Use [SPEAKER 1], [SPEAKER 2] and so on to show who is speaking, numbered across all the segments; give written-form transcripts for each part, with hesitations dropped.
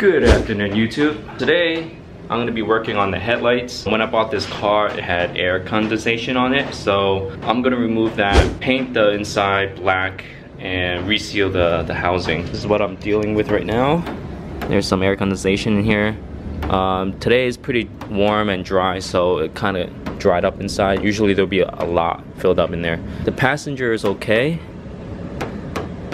[SPEAKER 1] Good afternoon, YouTube. Today I'm going to be working on the headlights. When I bought this car, it had air condensation on it, so I'm going to remove that, paint the inside black, and reseal the housing. This is what I'm dealing with right now. There's some air condensation in here. Today is pretty warm and dry, so it kind of dried up inside. Usually there'll be a lot filled up in there. The passenger is okay.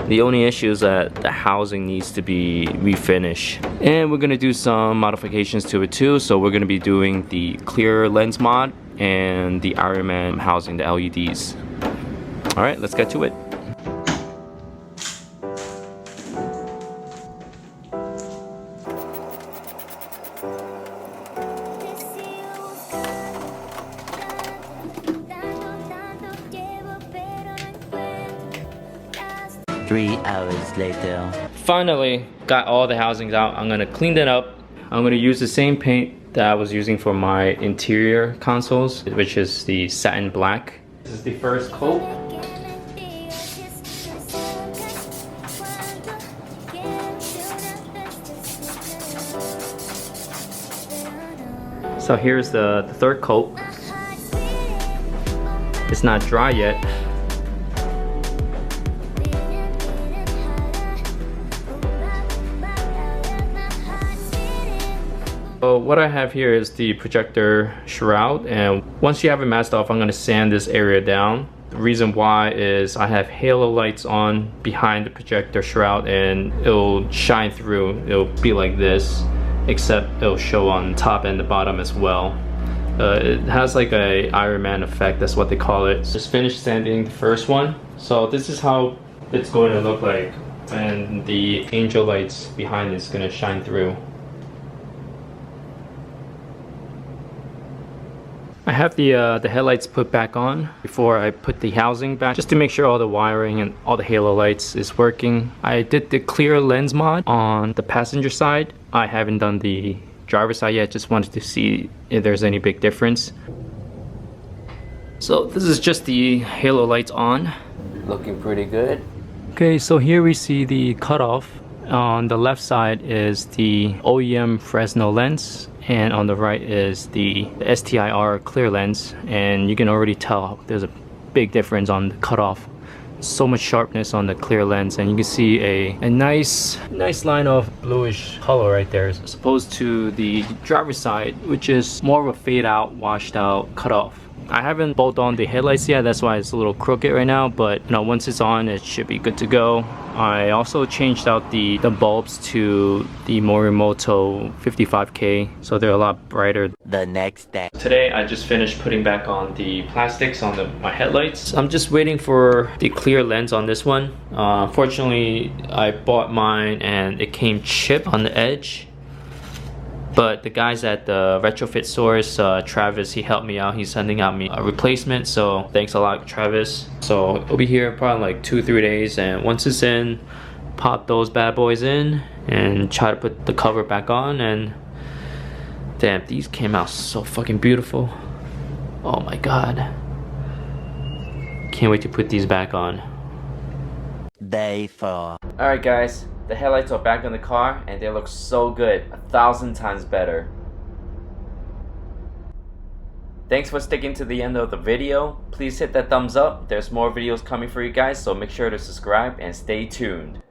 [SPEAKER 1] The only issue is that the housing needs to be refinished. And we're gonna do some modifications to it too. So we're gonna be doing the clear lens mod and the Iron Man housing, the LEDs. All right, let's get to it.
[SPEAKER 2] Three hours later.
[SPEAKER 1] Finally, got all the housings out. I'm gonna clean that up. I'm gonna use the same paint that I was using for my interior consoles, which is the Satin Black. This is the first coat. So here's the third coat. It's not dry yet. So what I have here is the projector shroud, and once you have it masked off, I'm going to sand this area down. The reason why is I have halo lights on behind the projector shroud, and it'll shine through. It'll be like this, except it'll show on top and the bottom as well. It has like a Iron Man effect, that's what they call it. Just finished sanding the first one. So this is how it's going to look like, and the angel lights behind is going to shine through. I have the headlights put back on before I put the housing back, just to make sure all the wiring and all the halo lights is working. I did the clear lens mod on the passenger side. I haven't done the driver's side yet, just wanted to see if there's any big difference. So this is just the halo lights on. Looking pretty good. Okay, so here we see the cutoff. On the left side is the OEM Fresno lens, and on the right is the STI-R clear lens, and you can already tell there's a big difference on the cutoff. So much sharpness on the clear lens, and you can see a nice line of bluish color right there, as opposed to the driver's side, which is more of a fade out, washed out cutoff. I haven't bolted on the headlights yet, that's why it's a little crooked right now, but you know, once it's on, it should be good to go. I also changed out the bulbs to the Morimoto 55K, so they're a lot brighter.
[SPEAKER 2] The next day.
[SPEAKER 1] Today I just finished putting back on the plastics on my headlights. I'm just waiting for the clear lens on this one. Fortunately, I bought mine and it came chipped on the edge. But the guys at the retrofit source, Travis, he helped me out. He's sending out me a replacement, so thanks a lot, Travis. So it'll be here probably like 2-3 days, and once it's in, pop those bad boys in and try to put the cover back on. And damn, these came out so fucking beautiful. Oh my god. Can't wait to put these back on.
[SPEAKER 2] Day 4.
[SPEAKER 1] Alright guys, the headlights are back on the car and they look so good, 1,000 times better. Thanks for sticking to the end of the video. Please hit that thumbs up. There's more videos coming for you guys, so make sure to subscribe and stay tuned.